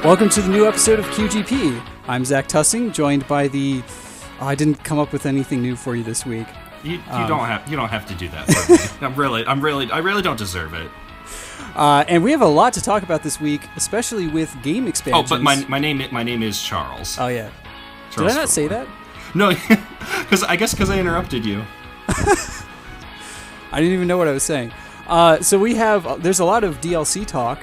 Welcome to the new episode of QGP. I'm Zach Tussing, joined by the... Oh, I didn't come up with anything new for you this week. You don't have to do that for me. I really don't deserve it. And we have a lot to talk about this week, especially with game expansions. Oh, but my name is Charles. Oh yeah. Charles Did I not say that? No, because I interrupted you. I didn't even know what I was saying. So there's a lot of DLC talk.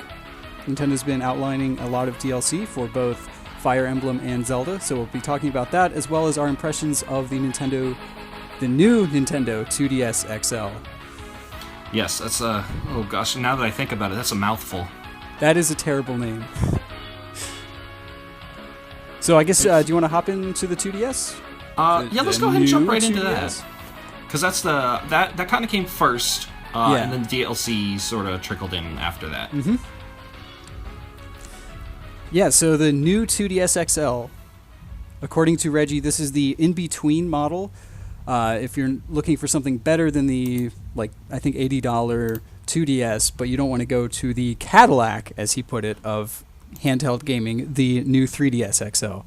Nintendo's been outlining a lot of DLC for both Fire Emblem and Zelda, so we'll be talking about that, as well as our impressions of the new Nintendo 2DS XL. Yes, that's oh gosh, now that I think about it, that's a mouthful. That is a terrible name. So I guess, do you want to hop into the 2DS? Yeah, let's go ahead and jump right 2DS. into that. Because that's that kind of came first, and then the DLC sort of trickled in after that. Mm-hmm. Yeah, so the new 2DS XL, according to Reggie, this is the in-between model. If you're looking for something better than the, I think $80 2DS, but you don't want to go to the Cadillac, as he put it, of handheld gaming, the new 3DS XL.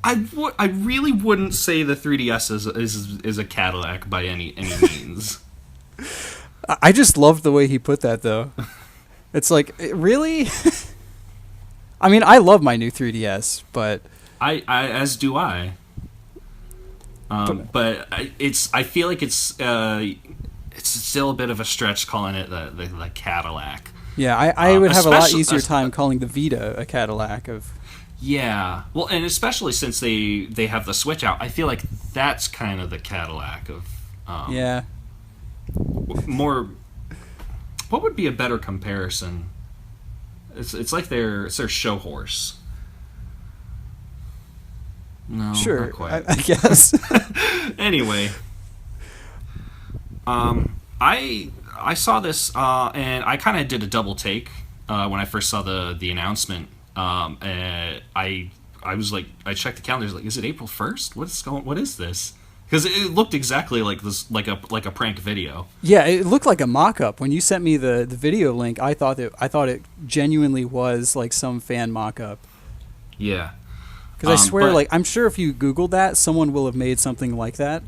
I really wouldn't say the 3DS is a Cadillac by any means. I just love the way he put that, though. It's like, really? I mean, I love my new 3DS, but... I as do I. But I feel like it's still a bit of a stretch calling it the Cadillac. Yeah, I would have a lot easier time calling the Vita a Cadillac of... Yeah, well, and especially since they have the Switch out, I feel like that's kind of the Cadillac of... yeah. More... What would be a better comparison? It's like it's their show horse. No, sure, not quite. I guess. Anyway, I saw this and I kind of did a double take when I first saw the announcement. And I was like, I checked the calendar. I was like, is it April 1st? What is this? Because it looked exactly like this, like a prank video. Yeah, it looked like a mock-up. When you sent me the video link, I thought it genuinely was like some fan mock-up. Yeah. Because I swear, I'm sure if you Googled that, someone will have made something like that,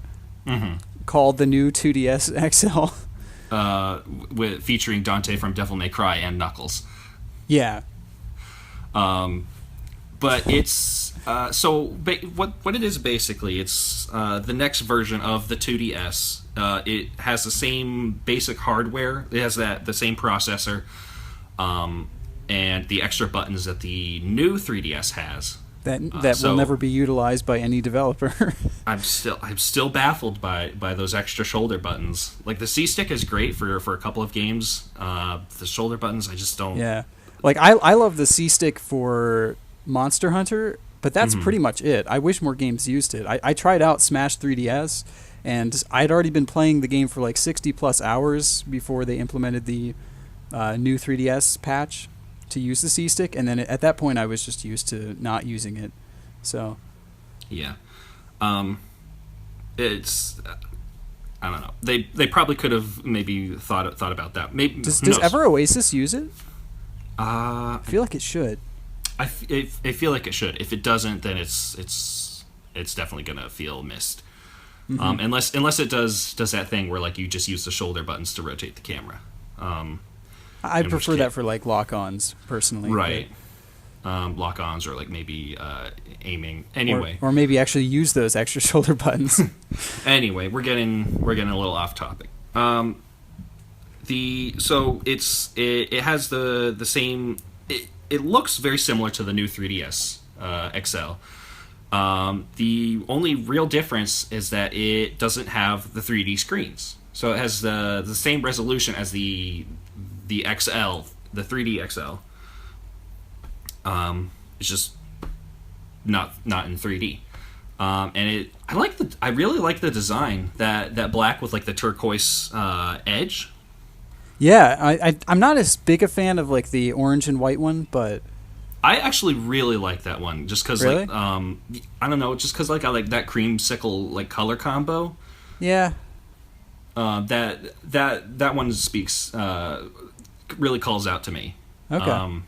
called the new 2DS XL. Featuring Dante from Devil May Cry and Knuckles. Yeah. But it's what it is basically. It's the next version of the 2DS. It has the same basic hardware. It has the same processor, and the extra buttons that the new 3DS has. That will never be utilized by any developer. I'm still baffled by those extra shoulder buttons. Like the C stick is great for a couple of games. The shoulder buttons, I just don't. Yeah, I love the C stick for Monster Hunter, but that's pretty much it. I wish more games used it. I tried out Smash 3DS, and I'd already been playing the game for 60 plus hours before they implemented the new 3DS patch to use the C stick, and then at that point I was just used to not using it. So yeah, it's I don't know. They probably could have maybe thought about that. Maybe does Ever Oasis use it? I feel like it should. I feel like it should. If it doesn't, then it's definitely gonna feel missed. Unless it does that thing where you just use the shoulder buttons to rotate the camera. I prefer that for lock-ons personally. Right. Lock-ons or maybe aiming. Anyway, or maybe actually use those extra shoulder buttons. Anyway, we're getting a little off topic. It has the same. It looks very similar to the new 3DS XL. The only real difference is that it doesn't have the 3D screens. So it has the same resolution as the XL, the 3D XL. It's just not in 3D. And I really like the design, that black with the turquoise edge. Yeah, I'm not as big a fan of the orange and white one, but I actually really like that one, just because really? I don't know, just because I like that creamsicle color combo. Yeah. That one speaks really calls out to me. Okay.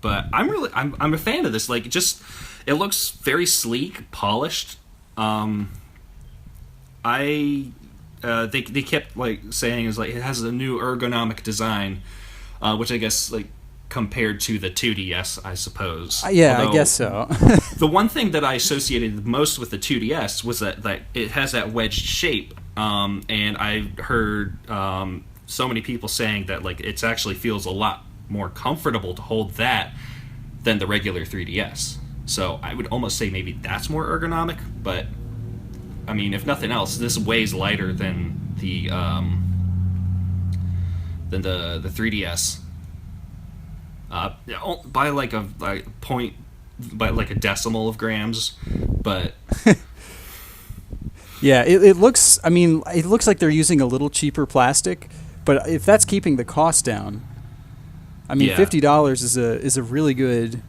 But I'm a fan of this. Like, it looks very sleek, polished. They kept like saying is like it has a new ergonomic design, which I guess like compared to the 2DS, I suppose. Yeah, Although, I guess so. the one thing that I associated most with the 2DS was that it has that wedged shape, and I heard so many people saying that like it actually feels a lot more comfortable to hold that than the regular 3DS. So I would almost say maybe that's more ergonomic, but I mean, if nothing else, this weighs lighter than the 3DS by like a decimal of grams, but Yeah, it looks. I mean, it looks like they're using a little cheaper plastic, but if that's keeping the cost down, I mean, Yeah. $50 is a really good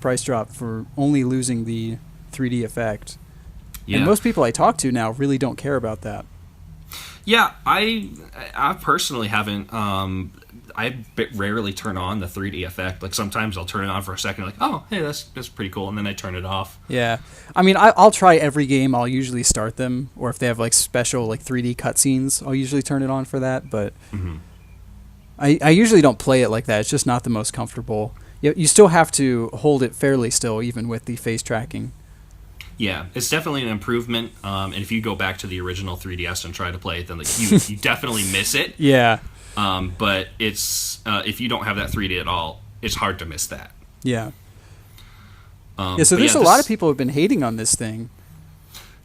price drop for only losing the 3D effect. yeah. And most people I talk to now really don't care about that. Yeah, I personally haven't. Rarely turn on the 3D effect. Like sometimes I'll turn it on for a second, like, oh, hey, that's pretty cool, and then I turn it off. Yeah, I mean, I'll try every game. I'll usually start them, or if they have like special like 3D cutscenes, I'll usually turn it on for that. But I usually don't play it like that. It's just not the most comfortable. You still have to hold it fairly still, even with the face tracking. Yeah, it's definitely an improvement. And if you go back to the original 3DS and try to play it, then like you definitely miss it. Yeah. But it's if you don't have that 3D at all, it's hard to miss that. Yeah. So there's a lot of people who have been hating on this thing.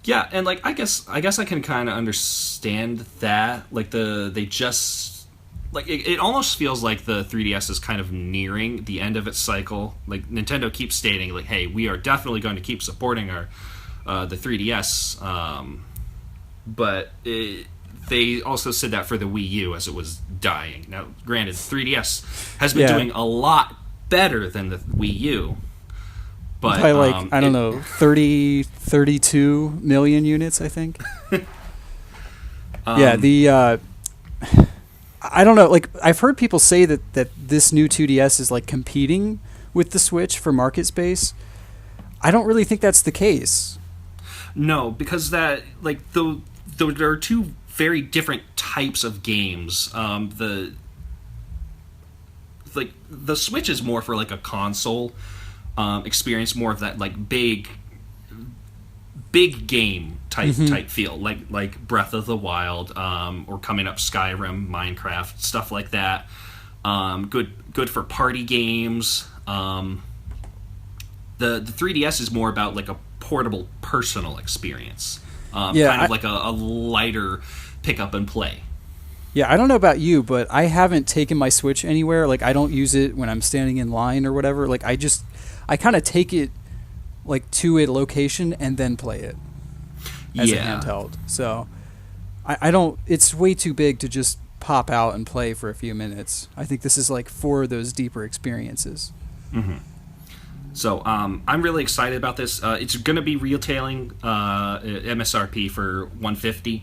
Yeah, and like I guess I can kind of understand that. Like they just like it almost feels like the 3DS is kind of nearing the end of its cycle. Like Nintendo keeps stating like, hey, we are definitely going to keep supporting our the 3DS, but they also said that for the Wii U as it was dying. Now, granted, 3DS has been doing a lot better than the Wii U. But, by like, I don't know, 32 million units, I think. I don't know. Like, I've heard people say that this new 2DS is like competing with the Switch for market space. I don't really think that's the case. No, because that like there are two very different types of games. The Switch is more for like a console experience, more of that like big game type feel, like Breath of the Wild, or coming up Skyrim, Minecraft, stuff like that. Good for party games. The 3DS is more about like a portable personal experience. Kind of like a lighter pick up and play. Yeah, I don't know about you, but I haven't taken my Switch anywhere. Like, I don't use it when I'm standing in line or whatever. Like, I kind of take it like to a location and then play it as a handheld. So I don't. It's way too big to just pop out and play for a few minutes. I think this is like for those deeper experiences. Mm-hmm. So I'm really excited about this. It's going to be retailing MSRP for $150.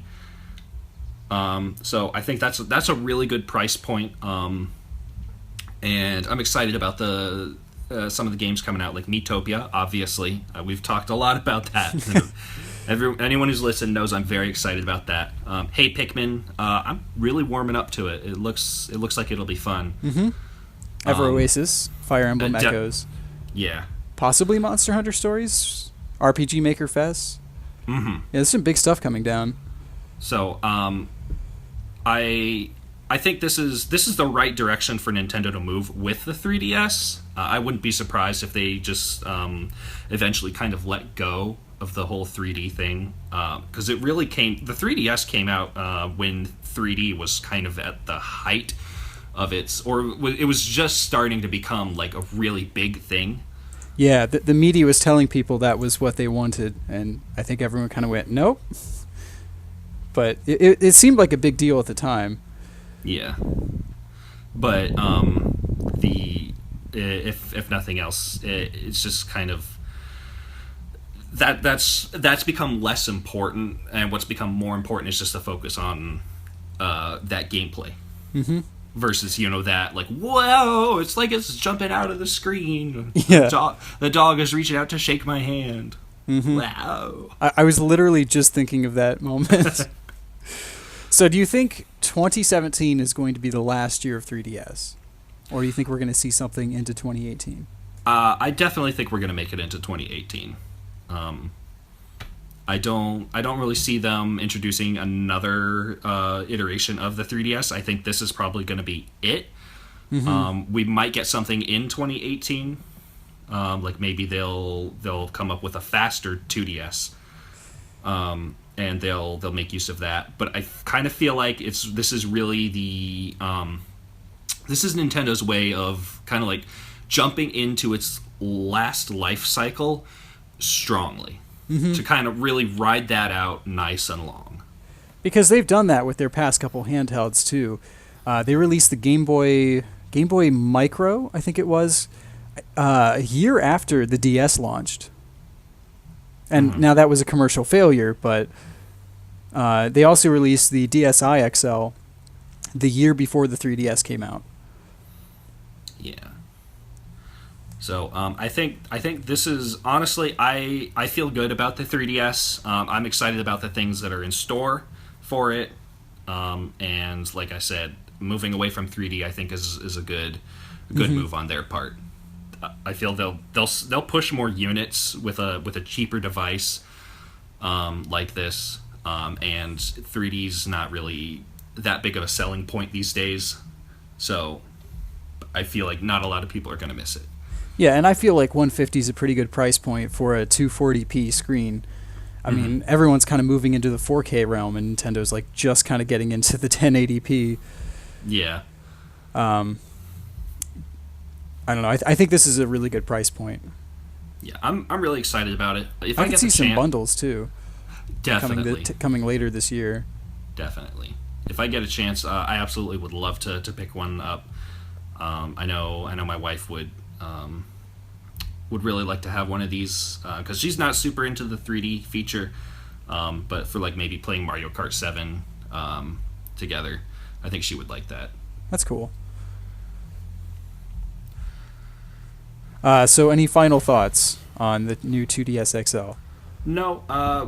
So I think that's a really good price point. And I'm excited about some of the games coming out, like Miitopia. Obviously, we've talked a lot about that. Anyone who's listened knows I'm very excited about that. Hey Pikmin, I'm really warming up to it. It looks like it'll be fun. Mm-hmm. Ever Oasis, Fire Emblem Echoes. Yeah. Possibly Monster Hunter Stories, RPG Maker Fest. Mm-hmm. Yeah, there's some big stuff coming down. So, I think this is the right direction for Nintendo to move with the 3DS. I wouldn't be surprised if they just eventually kind of let go of the whole 3D thing, because it really came. The 3DS came out when 3D was kind of at the height of its, or it was just starting to become like a really big thing. Yeah, the media was telling people that was what they wanted, and I think everyone kind of went, nope. But it seemed like a big deal at the time. Yeah. But if nothing else, it's just kind of that's become less important, and what's become more important is just the focus on that gameplay. Mm-hmm. versus that like, whoa, it's like it's jumping out of the screen. Yeah. The dog is reaching out to shake my hand. Mm-hmm. Wow. I was literally just thinking of that moment. So do you think 2017 is going to be the last year of 3DS? Or do you think we're going to see something into 2018? I definitely think we're going to make it into 2018. I don't really see them introducing another iteration of the 3DS. I think this is probably going to be it. Mm-hmm. We might get something in 2018. Like maybe they'll come up with a faster 2DS. And they'll make use of that. But I kind of feel like this is really this is Nintendo's way of kind of like jumping into its last life cycle strongly. Mm-hmm. To kind of really ride that out nice and long. Because they've done that with their past couple handhelds too. They released the Game Boy Micro, I think it was, a year after the DS launched. And now that was a commercial failure, but they also released the DSi XL the year before the 3DS came out. Yeah. So I think this is, honestly, I feel good about the 3DS. I'm excited about the things that are in store for it. And like I said, moving away from 3D I think is a good mm-hmm. move on their part. I feel they'll push more units with a cheaper device like this. And 3D's not really that big of a selling point these days. So I feel like not a lot of people are going to miss it. Yeah, and I feel like 150 is a pretty good price point for a 240p screen. I mm-hmm. mean, everyone's kind of moving into the 4K realm, and Nintendo's like just kind of getting into the 1080p. Yeah. I don't know. I think this is a really good price point. Yeah, I'm really excited about it. If I can see some bundles too. Definitely coming later this year. Definitely. If I get a chance, I absolutely would love to pick one up. I know my wife would really like to have one of these because she's not super into the 3D feature, but for like maybe playing Mario Kart 7 together, I think she would like that. That's cool. So any final thoughts on the new 2DS XL? No.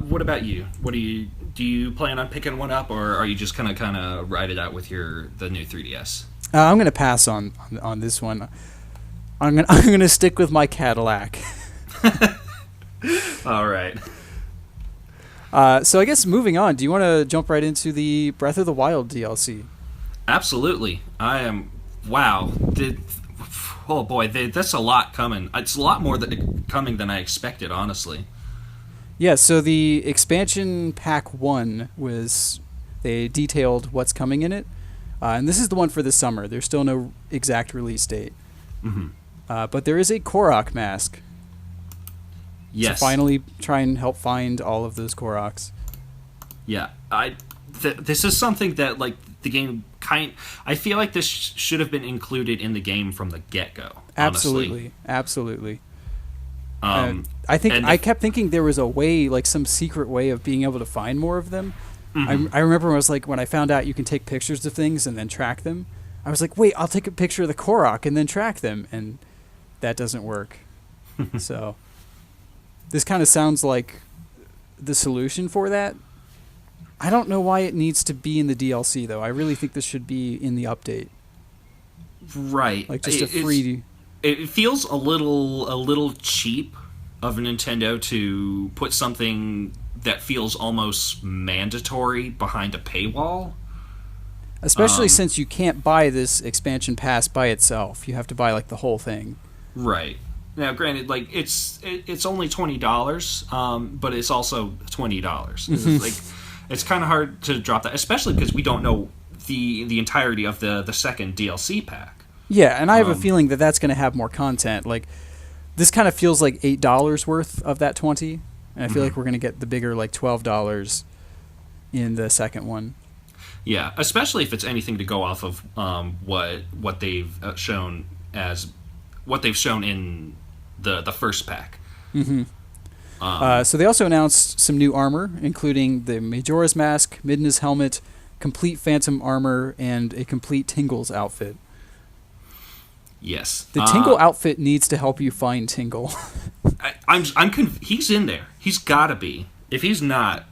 What about you? Do you plan on picking one up, or are you just kind of ride it out with the new 3DS? I'm gonna pass on this one. I'm gonna stick with my Cadillac. All right. So I guess moving on. Do you want to jump right into the Breath of the Wild DLC? Absolutely. I am. Wow. Oh boy, that's a lot coming. It's a lot more coming than I expected, honestly. Yeah. So the expansion pack 1 they detailed what's coming in it, and this is the one for the summer. There's still no exact release date. Mm-hmm. But there is a Korok mask. Yes. So finally try and help find all of those Koroks. Yeah. This is something that, like, the game I feel like this should have been included in the game from the get-go. Absolutely. Absolutely. I kept thinking there was a way, like some secret way of being able to find more of them. Mm-hmm. I remember when I found out you can take pictures of things and then track them. I was like, wait, I'll take a picture of the Korok and then track them, and that doesn't work. So this kind of sounds like the solution for that. I don't know why it needs to be in the DLC, though. I really think this should be in the update. Right. Like just a free... It feels a little cheap of Nintendo to put something that feels almost mandatory behind a paywall. Especially since you can't buy this expansion pass by itself. You have to buy like the whole thing. Right. Now, granted, like it's only $20, but it's also $20. Mm-hmm. Like, it's kind of hard to drop that, especially because we don't know the entirety of the second DLC pack. Yeah, and I have a feeling that that's going to have more content. Like, this kind of feels like $8 worth of that $20, and I feel like we're going to get the bigger like $12 in the second one. Yeah, especially if it's anything to go off of what they've shown in the first pack. Mm-hmm. So they also announced some new armor, including the Majora's Mask, Midna's helmet, complete Phantom armor and a complete Tingle's outfit. Yes. The Tingle outfit needs to help you find Tingle. He's in there. He's got to be. If he's not,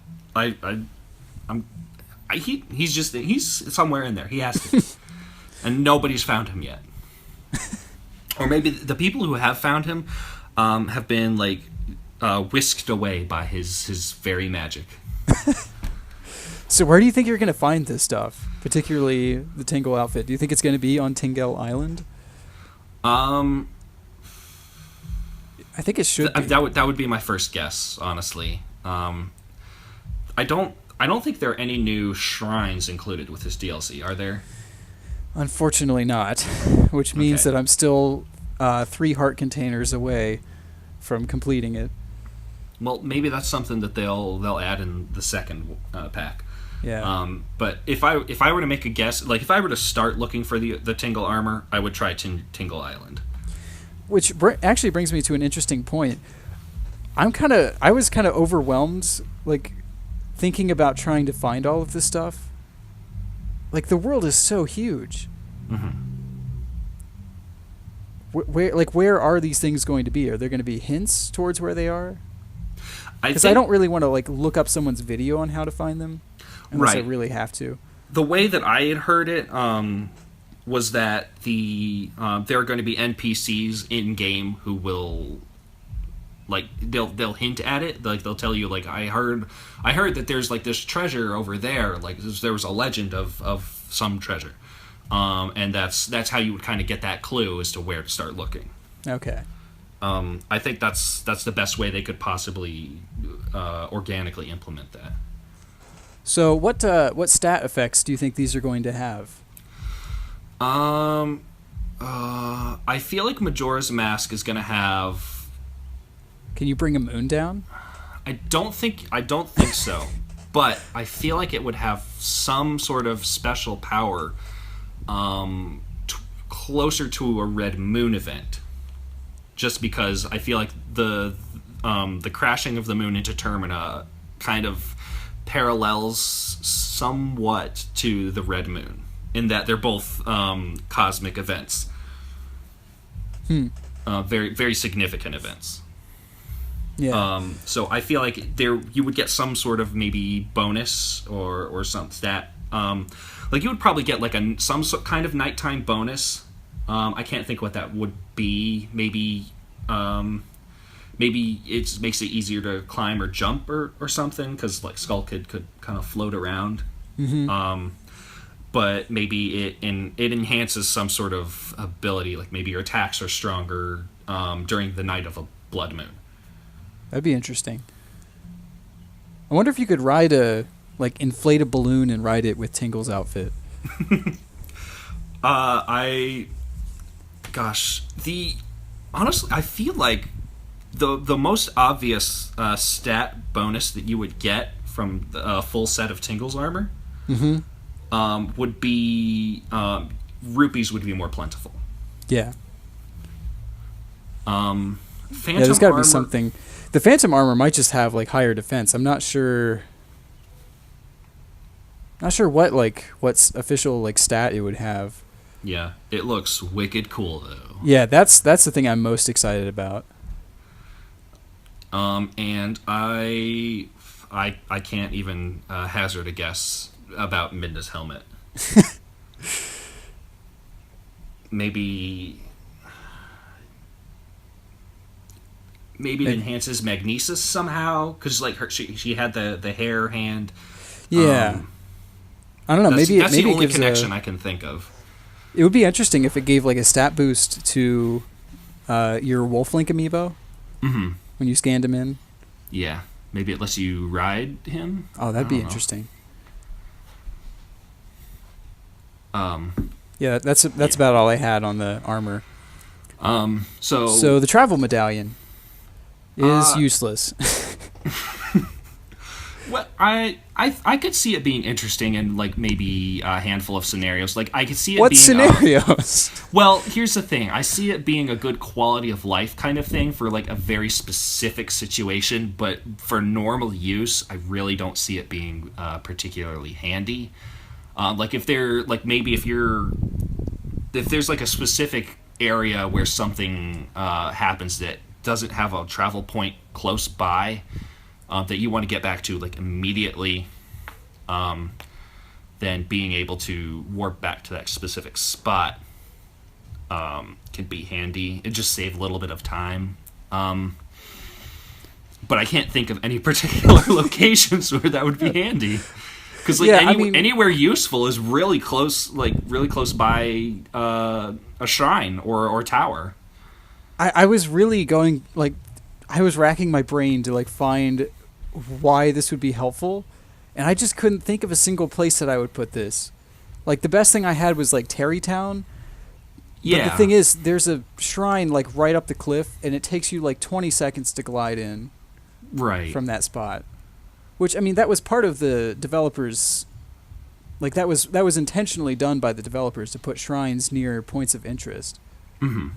he's somewhere in there. He has to. And nobody's found him yet. Or maybe the people who have found him have been like whisked away by his fairy magic. So where do you think you're going to find this stuff? Particularly the Tingle outfit. Do you think it's going to be on Tingle Island? I think it should be. That would be my first guess, honestly. I don't think there are any new shrines included with this DLC, are there? Unfortunately not, which means that I'm still 3 heart containers away from completing it. Well, maybe that's something that they'll add in the second pack. Yeah. But if I were to make a guess, like if I were to start looking for the Tingle armor, I would try Tingle Island. Which actually brings me to an interesting point. I was kind of overwhelmed, like thinking about trying to find all of this stuff. Like the world is so huge. Mm-hmm. Where are these things going to be? Are there going to be hints towards where they are? Because I don't really want to like look up someone's video on how to find them, unless I really have to. The way that I had heard it was that there are going to be NPCs in game who will, like, they'll hint at it. Like they'll tell you, like, I heard that there's like this treasure over there. Like there was a legend of some treasure, and that's how you would kind of get that clue as to where to start looking. Okay. I think that's the best way they could possibly organically implement that. So what stat effects do you think these are going to have? I feel like Majora's Mask is going to have. Can you bring a moon down? I don't think so, but I feel like it would have some sort of special power, closer to a Red Moon event. Just because I feel like the crashing of the moon into Termina kind of parallels somewhat to the Red Moon, in that they're both cosmic events. Very, very significant events. Yeah. So I feel like you would get some sort of maybe bonus or some stat. Like you would probably get like some kind of nighttime bonus. I can't think what that would be. Maybe it makes it easier to climb or jump or something, because like Skull Kid could kind of float around. Mm-hmm. But maybe it enhances some sort of ability, like maybe your attacks are stronger during the night of a blood moon. That'd be interesting. I wonder if you could inflate a balloon and ride it with Tingle's outfit. Honestly, I feel like the most obvious stat bonus that you would get from a full set of Tingle's armor would be rupees would be more plentiful. Yeah. Phantom there's got to armor, be something. The Phantom armor might just have like higher defense. I'm not sure. Not sure what's official like stat it would have. Yeah, it looks wicked cool though. Yeah, that's the thing I'm most excited about. And I can't even hazard a guess about Midna's helmet. Maybe it enhances magnesis somehow, because like she had the hair hand. Yeah, I don't know. Maybe that's maybe the only it gives connection I can think of. It would be interesting if it gave like a stat boost to your Wolf Link amiibo when you scanned him in. Yeah, maybe it lets you ride him. Oh, that'd be interesting. Yeah, that's about all I had on the armor. So the travel medallion is useless. Well, I could see it being interesting in like maybe a handful of scenarios. Like I could see it What being scenarios? Well, here's the thing. I see it being a good quality of life kind of thing for like a very specific situation, but for normal use, I really don't see it being particularly handy. Like if they're like maybe if there's like a specific area where something happens that doesn't have a travel point close by that you want to get back to like immediately, then being able to warp back to that specific spot can be handy. It just saves a little bit of time. But I can't think of any particular locations where that would be handy. Because like anywhere useful is really close by a shrine or tower. I was really going like I was racking my brain to like find why this would be helpful, and I just couldn't think of a single place that I would put this. Like the best thing I had was like Terrytown. Yeah. But the thing is, there's a shrine like right up the cliff, and it takes you like 20 seconds to glide in. Right. From that spot. Which, I mean, that was part of the developers. Like that was intentionally done by the developers to put shrines near points of interest. Mm-hmm.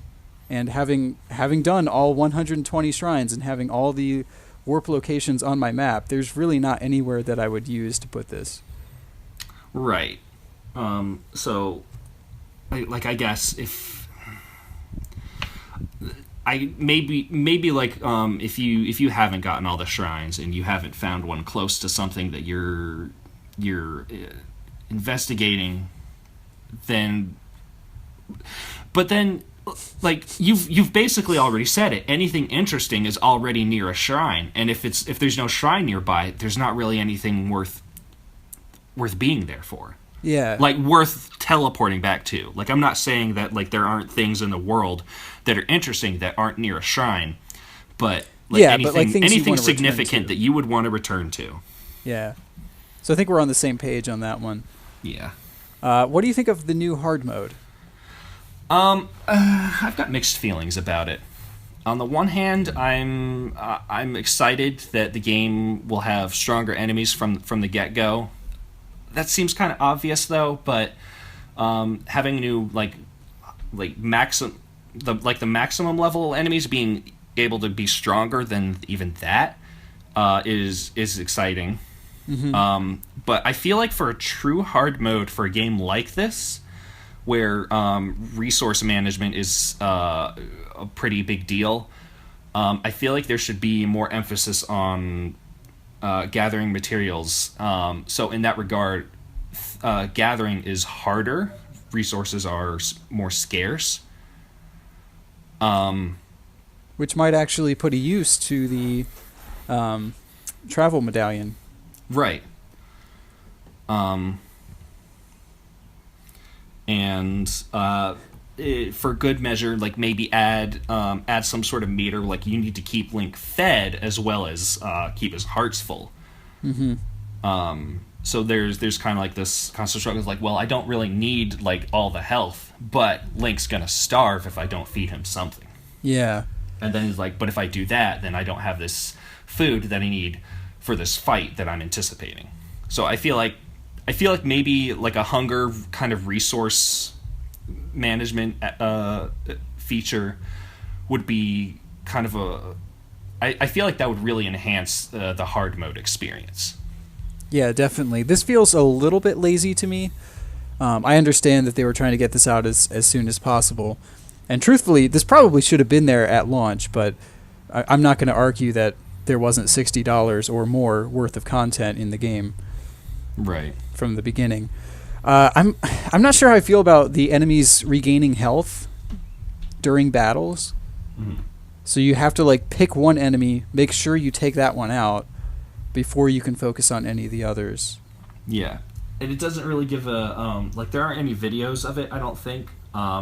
And having done all 120 shrines and having all the warp locations on my map, there's really not anywhere that I would use to put this. Right. So, I guess if I maybe like if you haven't gotten all the shrines and you haven't found one close to something that you're investigating, then like you've basically already said it. Anything interesting is already near a shrine, and if there's no shrine nearby, there's not really anything worth being there for. Yeah. Like worth teleporting back to. Like I'm not saying that like there aren't things in the world that are interesting that aren't near a shrine, but like anything significant that you would want to return to. Yeah. So I think we're on the same page on that one. Yeah. What do you think of the new hard mode? I've got mixed feelings about it. On the one hand, I'm excited that the game will have stronger enemies from the get-go. That seems kind of obvious though, but having new the maximum level enemies being able to be stronger than even that is exciting. Mm-hmm. But I feel like for a true hard mode for a game like this, where resource management is a pretty big deal, I feel like there should be more emphasis on gathering materials. So in that regard, gathering is harder. Resources are more scarce. Which might actually put a use to the travel medallion. Right. For good measure, like maybe add some sort of meter, like you need to keep Link fed as well as keep his hearts full. Mm-hmm. So there's kind of like this constant struggle. Like, well, I don't really need like all the health, but Link's gonna starve if I don't feed him something. Yeah. And then he's like, but if I do that, then I don't have this food that I need for this fight that I'm anticipating. So I feel like maybe like a hunger kind of resource management feature would be kind of I feel like that would really enhance the hard mode experience. Yeah, definitely. This feels a little bit lazy to me. I understand that they were trying to get this out as soon as possible. And truthfully, this probably should have been there at launch, but I'm not going to argue that there wasn't $60 or more worth of content in the game. Right. From the beginning. I'm not sure how I feel about the enemies regaining health during battles. Mm-hmm. So you have to like pick one enemy, make sure you take that one out before you can focus on any of the others. Yeah. And it doesn't really give a like there aren't any videos of it, I don't think.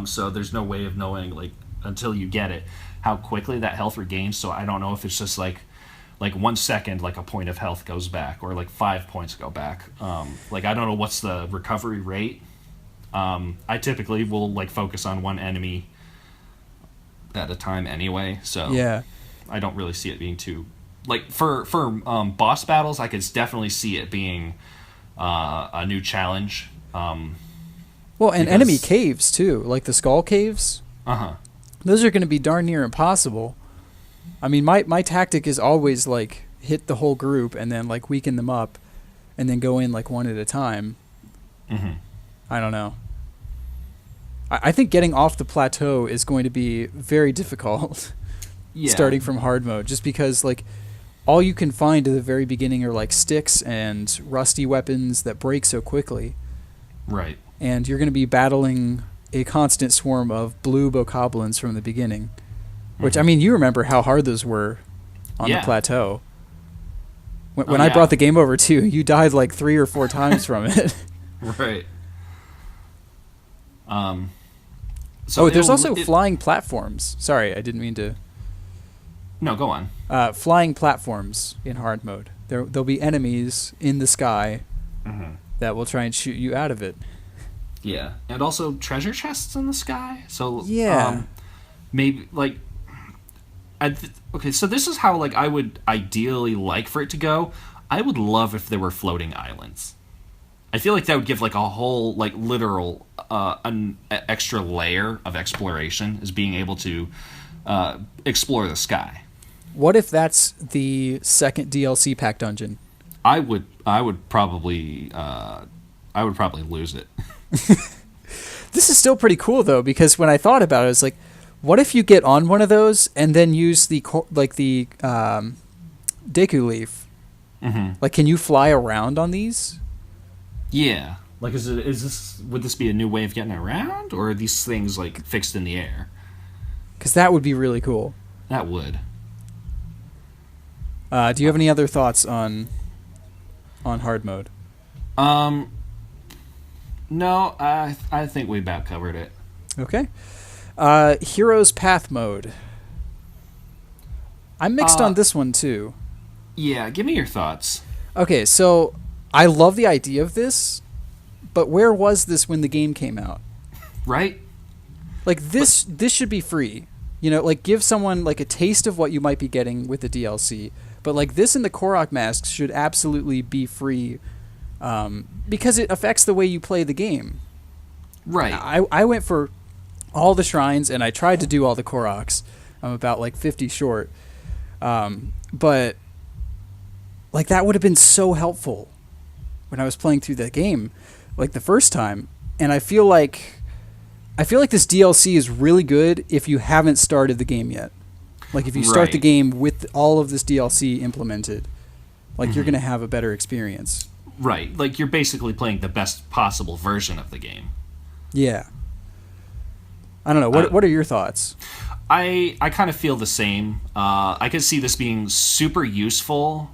So there's no way of knowing like until you get it how quickly that health regains. So I don't know if it's just like 1 second, like a point of health goes back, or like 5 points go back. Like I don't know what's the recovery rate. I typically will like focus on one enemy at a time anyway, so yeah, I don't really see it being too like for boss battles. I could definitely see it being a new challenge. Well, and enemy caves too, like the skull caves. Those are going to be darn near impossible. I mean, my tactic is always like hit the whole group and then like weaken them up, and then go in like one at a time. I don't know. I think getting off the plateau is going to be very difficult. Yeah. Starting from hard mode, just because like all you can find at the very beginning are like sticks and rusty weapons that break so quickly. Right. And you're going to be battling a constant swarm of blue bokoblins from the beginning. Which, I mean, you remember how hard those were on the plateau. When I brought the game over to you, you died like 3 or 4 times from it. Right. There's also flying platforms. Sorry, I didn't mean to... No, go on. Flying platforms in hard mode. There'll be enemies in the sky that will try and shoot you out of it. Yeah, and also treasure chests in the sky. So maybe like, okay. So this is how like I would ideally like for it to go. I would love if there were floating islands. I feel like that would give like a whole like literal an extra layer of exploration, is being able to explore the sky. What if that's the second DLC pack dungeon? I would probably lose it. This is still pretty cool though, because when I thought about it, I was like, what if you get on one of those and then use the Deku leaf? Like, can you fly around on these? Yeah. Like, would this be a new way of getting around, or are these things like fixed in the air? Because that would be really cool. That would. Do you have any other thoughts on hard mode? No, I think we about covered it. Okay. Hero's Path mode. I'm mixed on this one too. Yeah, give me your thoughts. Okay, so I love the idea of this, but where was this when the game came out? Right? Like this should be free. You know, like give someone like a taste of what you might be getting with the DLC. But like this and the Korok masks should absolutely be free, because it affects the way you play the game. Right. I went for all the shrines and I tried to do all the Koroks. I'm about like 50 short. But like that would have been so helpful when I was playing through the game, like the first time. And I feel like this DLC is really good if you haven't started the game yet. Like if you start the game with all of this DLC implemented, like you're going to have a better experience. Right. Like you're basically playing the best possible version of the game. Yeah. I don't know. What are your thoughts? I kind of feel the same. I could see this being super useful,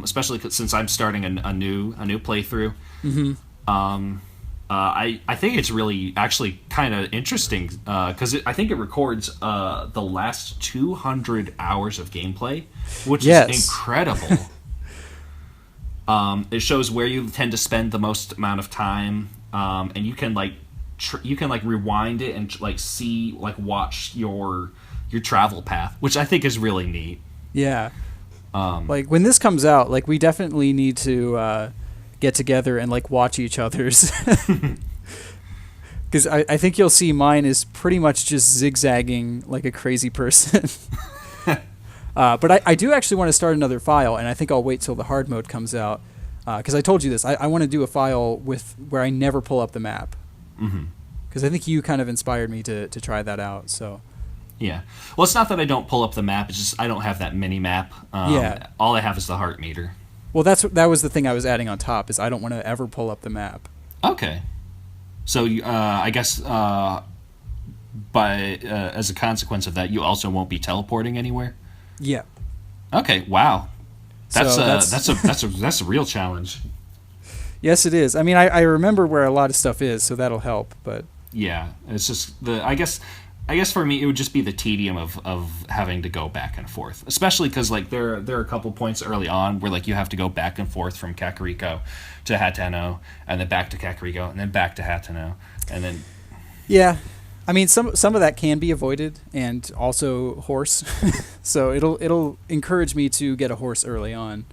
especially since I'm starting a new playthrough. I think it's really actually kind of interesting because I think it records the last 200 hours of gameplay, which is incredible. It shows where you tend to spend the most amount of time, and you can like rewind it and like see like watch your travel path, which I think is really neat. Yeah. Like when this comes out, like we definitely need to get together and like watch each other's, because I think you'll see mine is pretty much just zigzagging like a crazy person. But I do actually want to start another file, and I think I'll wait till the hard mode comes out, because I told you this. I want to do a file where I never pull up the map, because I think you kind of inspired me to try that out. So yeah, well, it's not that I don't pull up the map; it's just I don't have that mini map. All I have is the heart meter. Well, that was the thing I was adding on top, is I don't want to ever pull up the map. Okay. So I guess as a consequence of that, you also won't be teleporting anywhere? Yeah. Okay, wow. That's so that's a real challenge. Yes, it is. I mean, I remember where a lot of stuff is, so that'll help, but yeah, it's just I guess for me it would just be the tedium of having to go back and forth, especially because like there are a couple points early on where like you have to go back and forth from Kakariko to Hateno, and then back to Kakariko, and then back to Hateno, and then yeah, I mean some of that can be avoided, and also horse, so it'll encourage me to get a horse early on.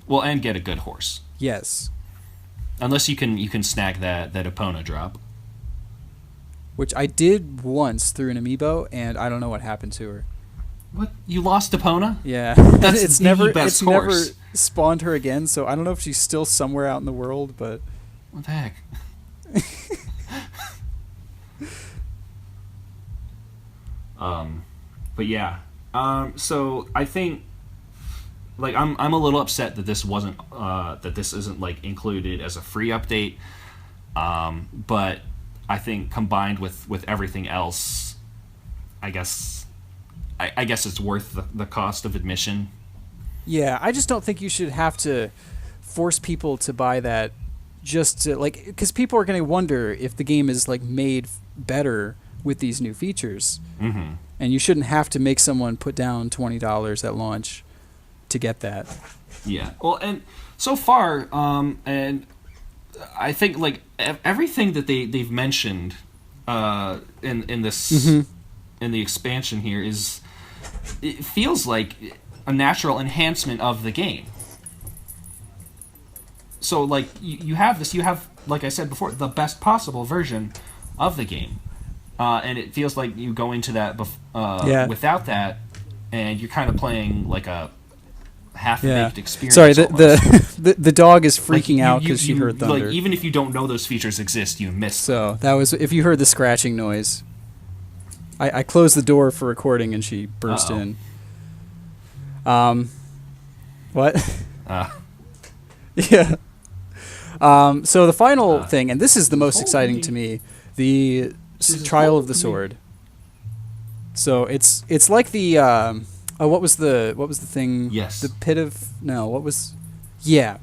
Well, and get a good horse. Yes, unless you can snag that Epona drop. Which I did once through an amiibo, and I don't know what happened to her. What? You lost Epona? Yeah. That's it's the never best horse. never spawned her again, so I don't know if she's still somewhere out in the world, but what the heck? But yeah, so I think like I'm a little upset that this wasn't that this isn't like included as a free update. But I think combined with everything else, I guess it's worth the cost of admission. Yeah, I just don't think you should have to force people to buy that just to, like, because people are going to wonder if the game is like made better with these new features. Mm-hmm. And you shouldn't have to make someone put down $20 at launch to get that. Yeah. Well, and so far, and I think like everything that they've mentioned in this in the expansion here it feels like a natural enhancement of the game. So like you have like I said before, the best possible version of the game, and it feels like you go into that without that, and you're kind of playing like a half-baked experience. Sorry, the dog is freaking out because she heard thunder. Like, even if you don't know those features exist, you miss them. So that was if you heard the scratching noise. I closed the door for recording and she burst in. What? Yeah. So the final thing, and this is the most exciting to me, the Trial of the Sword. So it's like the what was the thing? Yes. The Pit of what was? Yeah.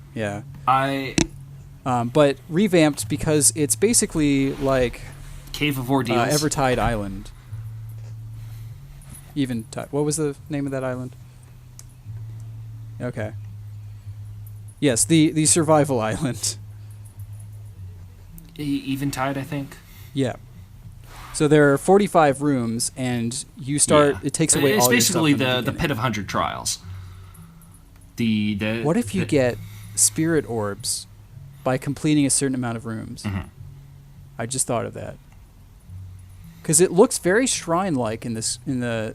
But revamped because it's basically like Cave of Ordeals, Evertide Island. What was the name of that island? Okay. Yes, the survival island. Eventide, I think. Yeah. So there are 45 rooms, and you start. Yeah. It takes away all your stuff. It's basically the Pit of 100 Trials. What if you get spirit orbs by completing a certain amount of rooms? Mm-hmm. I just thought of that because it looks very shrine-like in the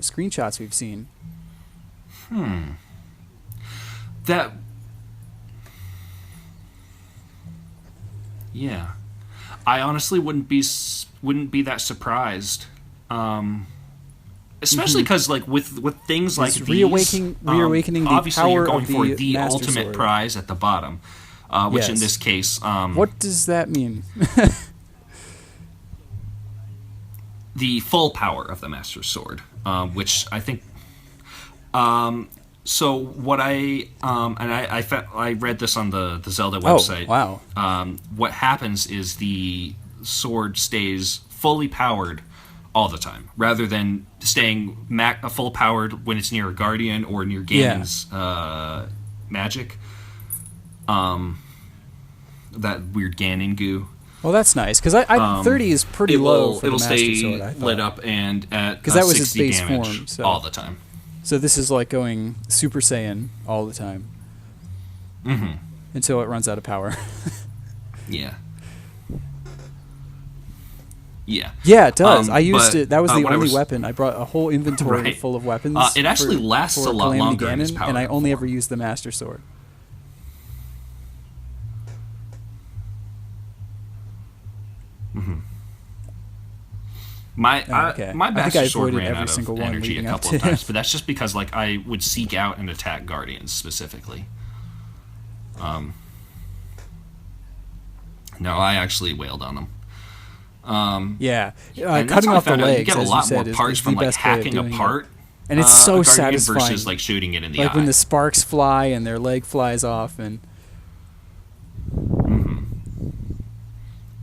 screenshots we've seen. That. Yeah, I honestly wouldn't be that surprised, especially because like with things like these, reawakening the obviously power you're going of the for the Master ultimate Sword. prize at the bottom, which in this case, what does that mean? The full power of the Master Sword, which I think. So what I read this on the Zelda website. Oh, wow. What happens is the sword stays fully powered all the time, rather than staying full powered when it's near a guardian or near Ganon's magic. That weird Ganon goo. Well, that's nice because I 30 is pretty low for the Master Sword. It'll stay lit up and at because that was its 60 base damage form, so. all the time. So this is like going Super Saiyan all the time. Mm-hmm. Until it runs out of power. Yeah. Yeah. Yeah, it does. I used it. That was the only was, weapon. I brought a whole inventory full of weapons. It actually lasts a lot longer in its power and I only ever used the Master Sword. Mm-hmm. My Master Sword ran out of energy a couple of times, but that's just because like I would seek out and attack guardians specifically. No, I actually wailed on them. Cutting off the legs, you get a lot more parts from like hacking apart, and it's so satisfying versus like shooting it in the eye. Like when the sparks fly and their leg flies off, and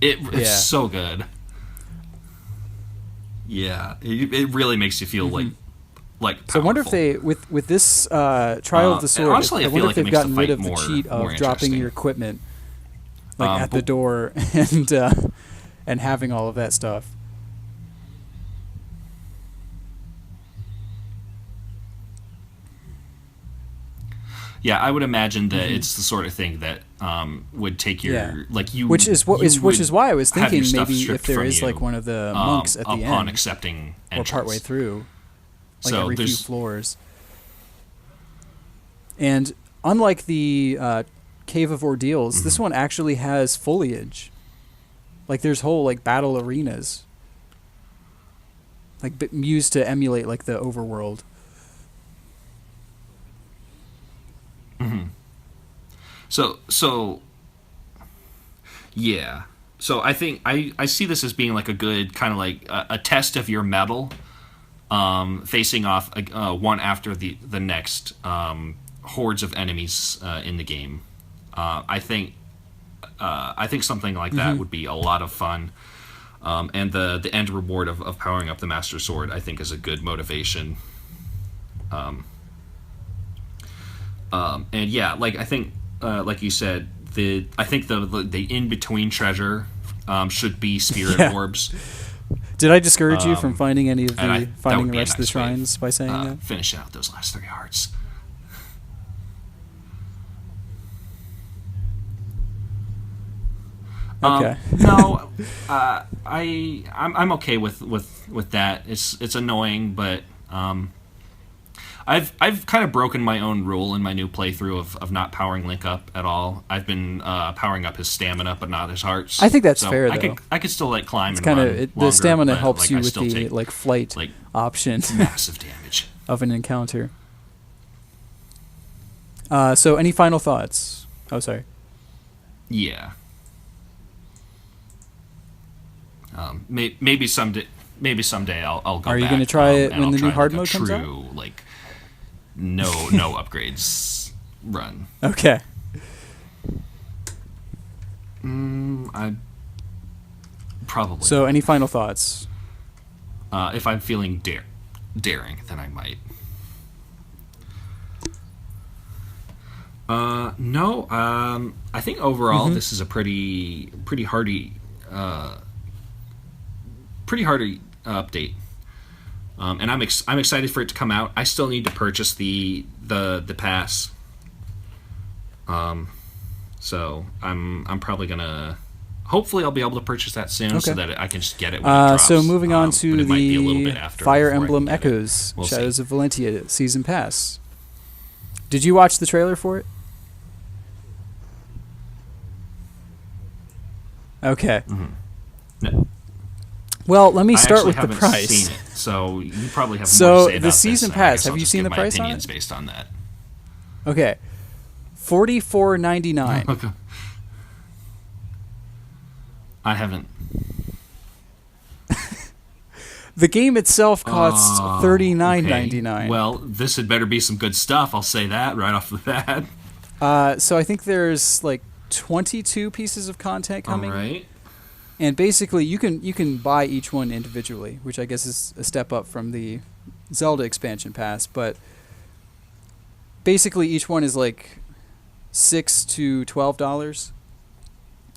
it's so good. Yeah, it really makes you feel like powerful. So I wonder if they with this Trial of the Sword. Honestly, I wonder if they've gotten rid of the cheat of dropping your equipment at the door and having all of that stuff. Yeah, I would imagine that it's the sort of thing that would take your which is why I was thinking maybe if there is like one of the monks at the end upon accepting entrance. Or partway through, like every few floors. And unlike the Cave of Ordeals, this one actually has foliage. Like there's whole like battle arenas, like used to emulate like the overworld. Hmm. So yeah. So I think I see this as being like a good kind of like a test of your metal, facing off one after the next, hordes of enemies in the game. I think something like that would be a lot of fun. And the end reward of powering up the Master Sword, I think, is a good motivation. And yeah, like I think, like you said, I think the in between treasure should be spirit orbs. Did I discourage you from finding any of finding the a rest of the nice shrines by saying that? Finishing out those last 3 hearts. Okay. No, I'm okay with that. It's annoying, but I've kind of broken my own rule in my new playthrough of not powering Link up at all. I've been powering up his stamina, but not his hearts. I think that's fair, though. I could still like climb. It's and run the longer, stamina but, helps like, you I with still the take, like flight like, option massive damage of an encounter. So any final thoughts? Oh, sorry. Yeah. Maybe someday. Maybe someday I'll go. Are you going to try it when the new hard like mode comes out? Like no upgrades run. Okay. I probably. So any final thoughts? If I'm feeling daring, then I might. No. I think overall this is a pretty hardy update. And I'm excited for it to come out. I still need to purchase the pass. So I'm probably gonna. Hopefully, I'll be able to purchase that soon, so that I can just get it when it drops. So moving on to but it might be a little the bit after Fire before I Emblem can get it. Echoes We'll Shadows see. of Valentia Season Pass. Did you watch the trailer for it? Okay. No, Well, let me I start actually with the haven't price. seen it, so you probably have So, more to say the about season this, and I pass, guess have I'll you just seen give the my price on opinions it? based on that. Okay. $44.99. Okay. I haven't. The game itself costs $39.99. Okay. Well, this had better be some good stuff. I'll say that right off the bat. So I think there's like 22 pieces of content coming. All right. And basically, you can buy each one individually, which I guess is a step up from the Zelda expansion pass. But basically, each one is like $6 to $12,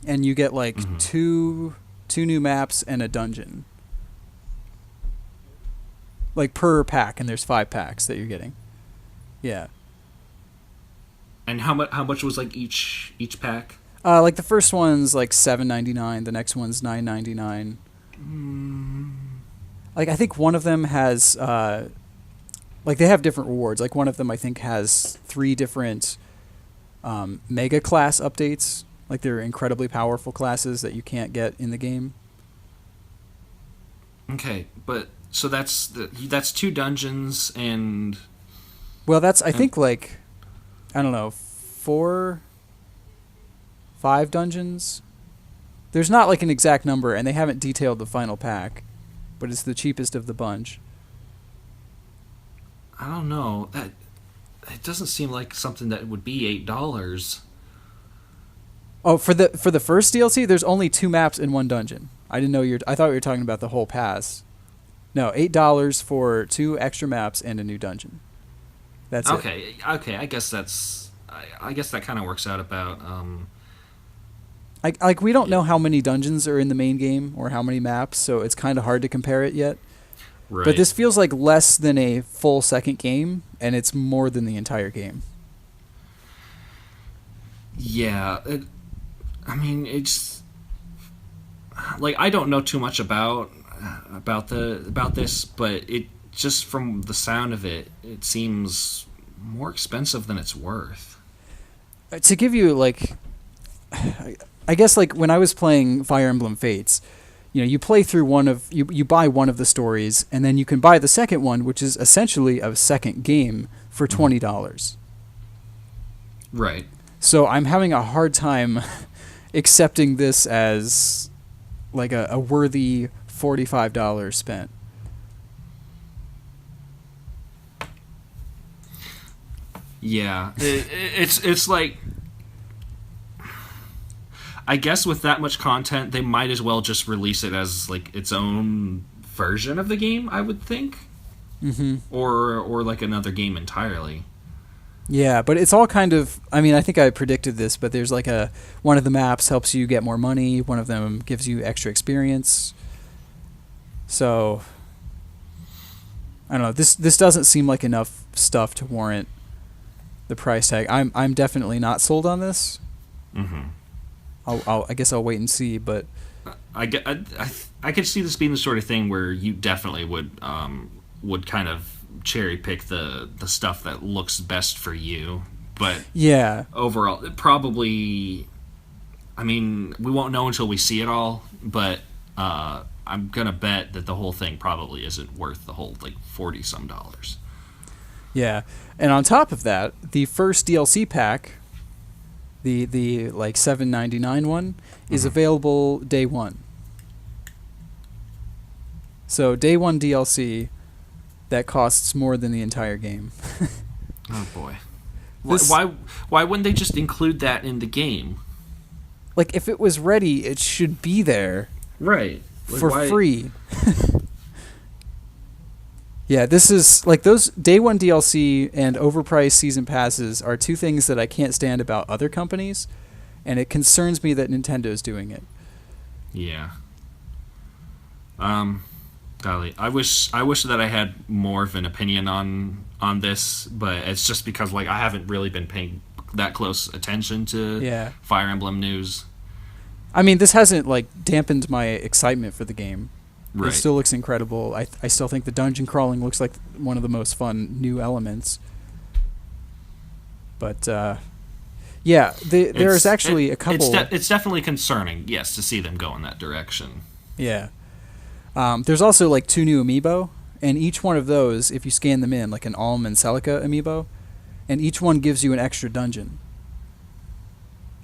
and you get like two new maps and a dungeon, like per pack. And there's 5 packs that you're getting. Yeah. And how much was like each pack? Like the first one's like $7.99. The next one's $9.99. Like I think one of them has like they have different rewards. Like one of them I think has 3 different mega class updates. Like they're incredibly powerful classes that you can't get in the game. Okay, but so that's 2 dungeons and. Well, that's I think like I don't know 5 dungeons. There's not like an exact number, and they haven't detailed the final pack, but it's the cheapest of the bunch. I don't know. That it doesn't seem like something that would be $8. Oh, for the first DLC, there's only 2 maps in 1 dungeon. I didn't know I thought we were talking about the whole pass. No, $8 for 2 extra maps and a new dungeon. That's okay. it. Okay. I guess I guess that kind of works out about. Like we don't know how many dungeons are in the main game or how many maps, so it's kind of hard to compare it yet. Right. But this feels like less than a full second game, and it's more than the entire game. Yeah. I mean, it's like I don't know too much about this, but it just from the sound of it, it seems more expensive than it's worth. To give you like I guess like when I was playing Fire Emblem Fates, you play through you buy one of the stories, and then you can buy the second one, which is essentially a second game for $20. Right. So I'm having a hard time accepting this as like a worthy $45 spent. Yeah, it's like, I guess with that much content, they might as well just release it as like its own version of the game, I would think, or like another game entirely. Yeah, but it's all kind of. I mean, I think I predicted this, but there's like one of the maps helps you get more money. One of them gives you extra experience. So I don't know. This doesn't seem like enough stuff to warrant the price tag. I'm definitely not sold on this. I guess I'll wait and see, but I could see this being the sort of thing where you definitely would kind of cherry pick the stuff that looks best for you, but yeah, overall it probably, I mean, we won't know until we see it all, but I'm gonna bet that the whole thing probably isn't worth the whole like $40 some. Yeah, and on top of that, the first DLC pack, the like $7.99 one, is available day one. So day one DLC that costs more than the entire game. Oh boy. Why wouldn't they just include that in the game? Like, if it was ready, it should be there. Right. Like, for free. Yeah, this is like those day one DLC and overpriced season passes are two things that I can't stand about other companies, and it concerns me that Nintendo's doing it. Yeah. Golly, I wish that I had more of an opinion on this, but it's just because like I haven't really been paying that close attention to Fire Emblem news. I mean, this hasn't like dampened my excitement for the game. Right. It still looks incredible. I still think the dungeon crawling looks like one of the most fun new elements. But there's actually a couple. It's definitely concerning, yes, to see them go in that direction. Yeah. There's also like 2 new amiibo, and each one of those, if you scan them in, like an Alm and Celica amiibo, and each one gives you an extra dungeon.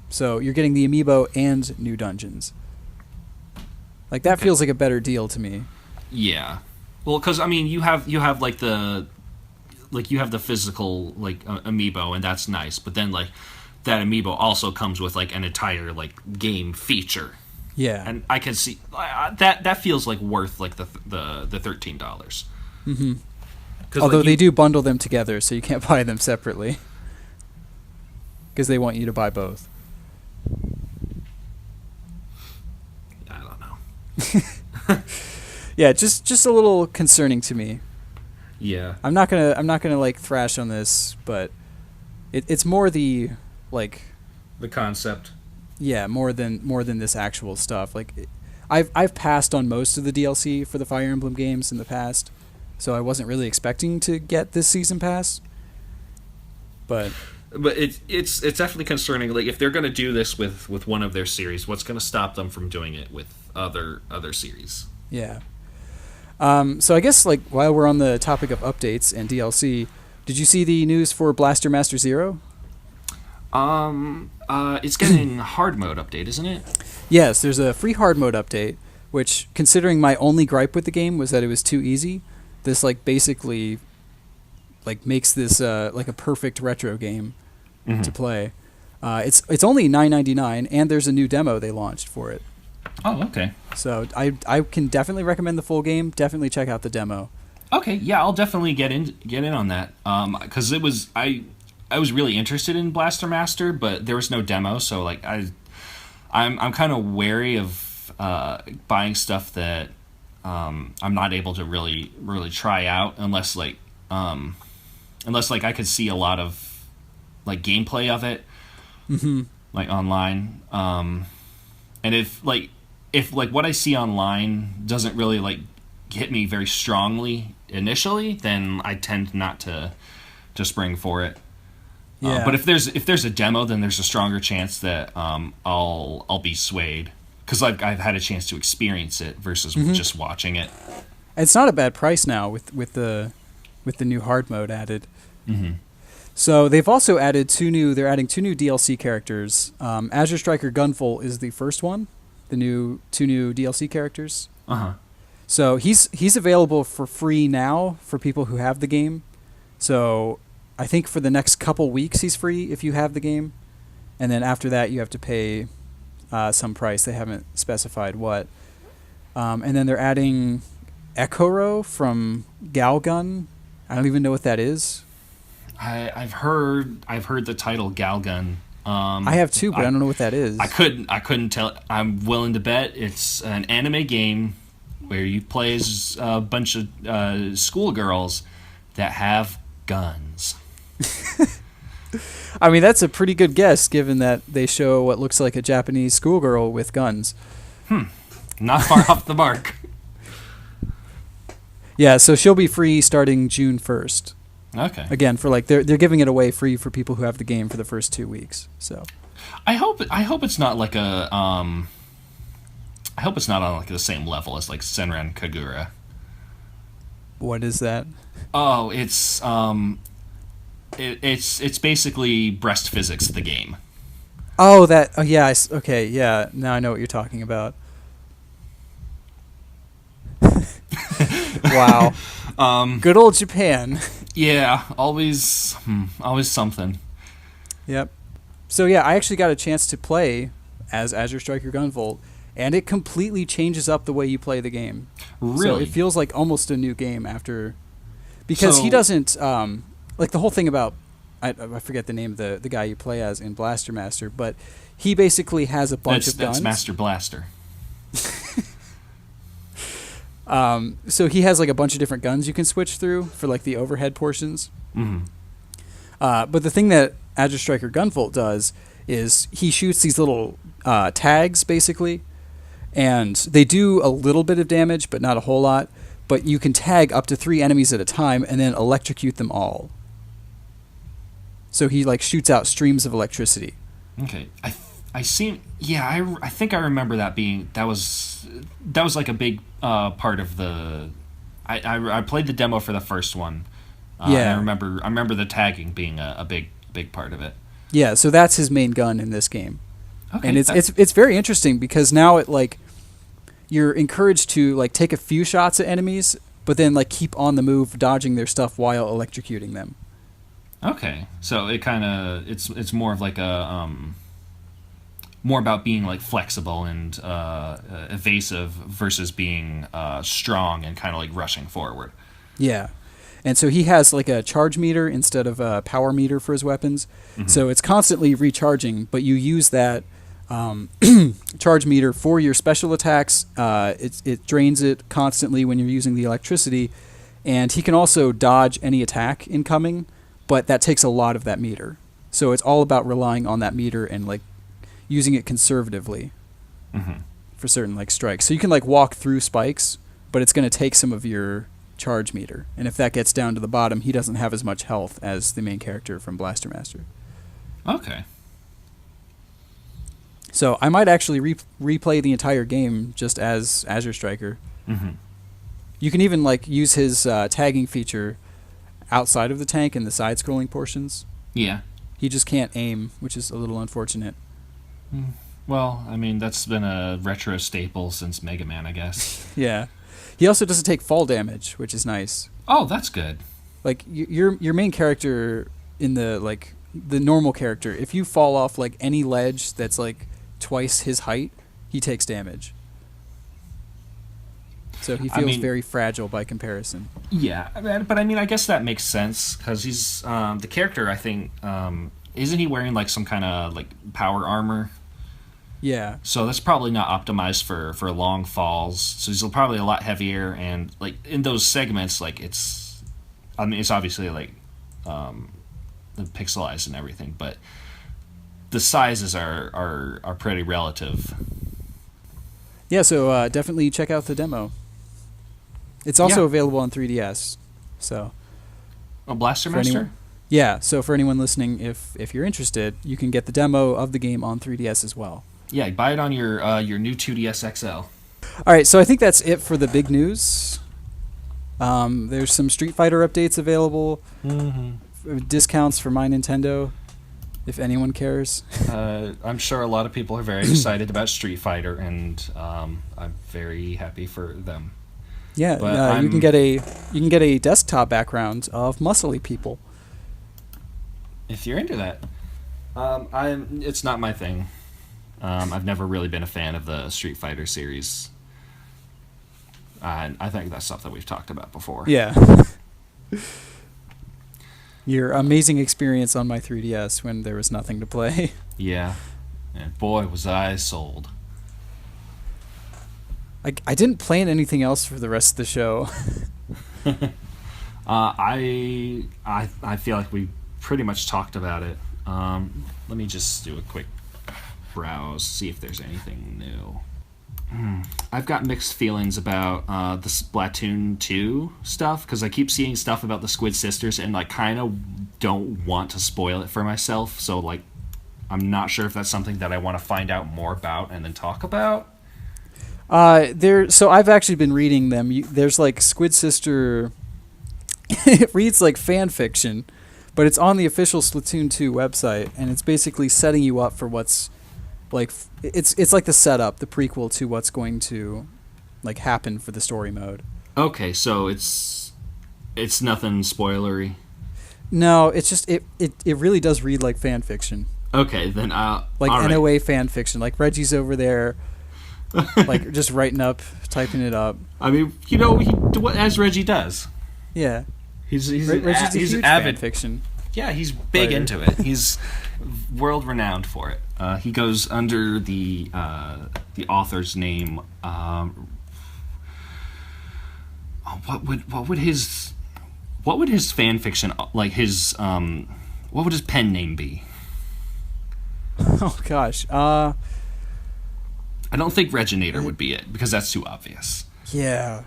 So you're getting the amiibo and new dungeons. Like that feels like a better deal to me. Yeah, well, because I mean, you have like the physical like amiibo, and that's nice. But then like that amiibo also comes with like an entire like game feature. Yeah, and I can see that feels like worth like the $13. Mm-hmm. Although they do bundle them together, so you can't buy them separately because they want you to buy both. Yeah, just a little concerning to me. Yeah, I'm not gonna like thrash on this, but it's more the like the concept. Yeah, more than this actual stuff. Like, I've passed on most of the DLC for the Fire Emblem games in the past, so I wasn't really expecting to get this season pass. But it's definitely concerning. Like, if they're going to do this with one of their series, what's going to stop them from doing it with other series? Yeah. So I guess like while we're on the topic of updates and DLC, did you see the news for Blaster Master Zero? It's getting hard mode update, isn't it? Yes, there's a free hard mode update, which, considering my only gripe with the game was that it was too easy, this like basically like makes this like a perfect retro game to play. It's only $9.99, and there's a new demo they launched for it. Oh, okay. So I can definitely recommend the full game. Definitely check out the demo. Okay, yeah, I'll definitely get in on that. Because I was really interested in Blaster Master, but there was no demo, so like I'm kind of wary of buying stuff that I'm not able to really try out unless I could see a lot of like gameplay of it, like online. And if what I see online doesn't really like hit me very strongly initially, then I tend not to spring for it. Yeah. But if there's a demo, then there's a stronger chance that I'll be swayed because I've had a chance to experience it versus just watching it. It's not a bad price now with the new hard mode added. Mm-hmm. So they've also added they're adding 2 new DLC characters. Azure Striker Gunvolt is the first one, the 2 new DLC characters. Uh-huh. So he's available for free now for people who have the game. So I think for the next couple weeks he's free if you have the game. And then after that you have to pay some price. They haven't specified what. And then they're adding Ekoro from Galgun. I don't even know what that is. I've heard the title Galgun. I have too, but I don't know what that is. I couldn't tell. I'm willing to bet it's an anime game where you play as a bunch of schoolgirls that have guns. I mean, that's a pretty good guess given that they show what looks like a Japanese schoolgirl with guns. Not far off the mark. Yeah, so she'll be free starting June 1st. Okay. Again, for like they're giving it away free for people who have the game for the first 2 weeks. So I hope it's not like a I hope it's not on like the same level as like Senran Kagura. what is that? Oh, it's it's basically breast physics, the game. Oh, that. Oh, yeah. Okay, yeah. Now I know what you're talking about. Wow. Good old Japan. Yeah, always something. Yep. So yeah, I actually got a chance to play as Azure Striker Gunvolt, and it completely changes up the way you play the game. Really? So it feels like almost a new game after, because he doesn't like the whole thing about I forget the name of the guy you play as in Blaster Master, but he basically has a bunch of guns. That's Master Blaster. So he has like a bunch of different guns you can switch through for like the overhead portions. Mm-hmm. But the thing that Azure Striker Gunvolt does is he shoots these little tags basically, and they do a little bit of damage, but not a whole lot. But you can tag up to 3 enemies at a time and then electrocute them all. So he like shoots out streams of electricity. Okay, I think I remember that was like a big part of the. I played the demo for the first one. Yeah, and I remember the tagging being a big part of it. Yeah, so that's his main gun in this game. Okay, and it's very interesting because now it like you're encouraged to like take a few shots at enemies, but then like keep on the move, dodging their stuff while electrocuting them. Okay, so it kind of it's more of like a more about being like flexible and evasive versus being strong and kind of like rushing forward. Yeah, and so he has like a charge meter instead of a power meter for his weapons. Mm-hmm. So it's constantly recharging, but you use that charge meter for your special attacks. It drains it constantly when you're using the electricity, and he can also dodge any attack incoming, but that takes a lot of that meter. So it's all about relying on that meter and like using it conservatively for certain like strikes. So you can like walk through spikes, but it's going to take some of your charge meter. And if that gets down to the bottom, he doesn't have as much health as the main character from Blaster Master. Okay. So I might actually replay the entire game just as Azure Striker. Mm-hmm. You can even like use his tagging feature outside of the tank in the side-scrolling portions. Yeah. He just can't aim, which is a little unfortunate. Well, I mean, that's been a retro staple since Mega Man, I guess. Yeah. He also doesn't take fall damage, which is nice. Oh, that's good. Like your main character in the like the normal character, if you fall off like any ledge that's like twice his height, he takes damage. So he feels very fragile by comparison. Yeah, but I mean, I guess that makes sense because he's the character. I think isn't he wearing like some kind of like power armor? Yeah. So that's probably not optimized for long falls. So he's probably a lot heavier, and like in those segments, like it's obviously like pixelized and everything, but the sizes are pretty relative. Yeah, so definitely check out the demo. It's also available on 3DS. So. Oh, Blaster Master? Yeah, so for anyone listening, if you're interested, you can get the demo of the game on 3DS as well. Yeah, buy it on your new 2DS XL. All right, so I think that's it for the big news. There's some Street Fighter updates available, discounts for My Nintendo, if anyone cares. I'm sure a lot of people are very excited about Street Fighter, and I'm very happy for them. Yeah, you can get a desktop background of muscly people. If you're into that, it's not my thing. I've never really been a fan of the Street Fighter series. I think that's something we've talked about before. Yeah. Your amazing experience on my 3DS when there was nothing to play. Yeah. And boy, was I sold. I didn't plan anything else for the rest of the show. I feel like we pretty much talked about it. Let me just do a quick browse, see if there's anything new. I've got mixed feelings about the Splatoon 2 stuff, because I keep seeing stuff about the Squid Sisters and like kind of don't want to spoil it for myself, so like I'm not sure if that's something that I want to find out more about and then talk about. So I've actually been reading them. There's like Squid Sister it reads like fan fiction, but it's on the official Splatoon 2 website, and it's basically setting you up for what's like it's like the setup, the prequel to what's going to like happen for the story mode. Okay, so it's nothing spoilery. No, it's just it really does read like fan fiction. Okay, then like all NOA right. fan fiction. Like Reggie's over there, like just writing up, typing it up. I mean, what as Reggie does. Yeah, he's Reggie's a huge avid fan fiction. Yeah, he's big writer. Into it. He's world renowned for it. He goes under the author's name. What would his fan fiction like his what would his pen name be? Oh gosh, I don't think Reginator would be it, because that's too obvious. Yeah.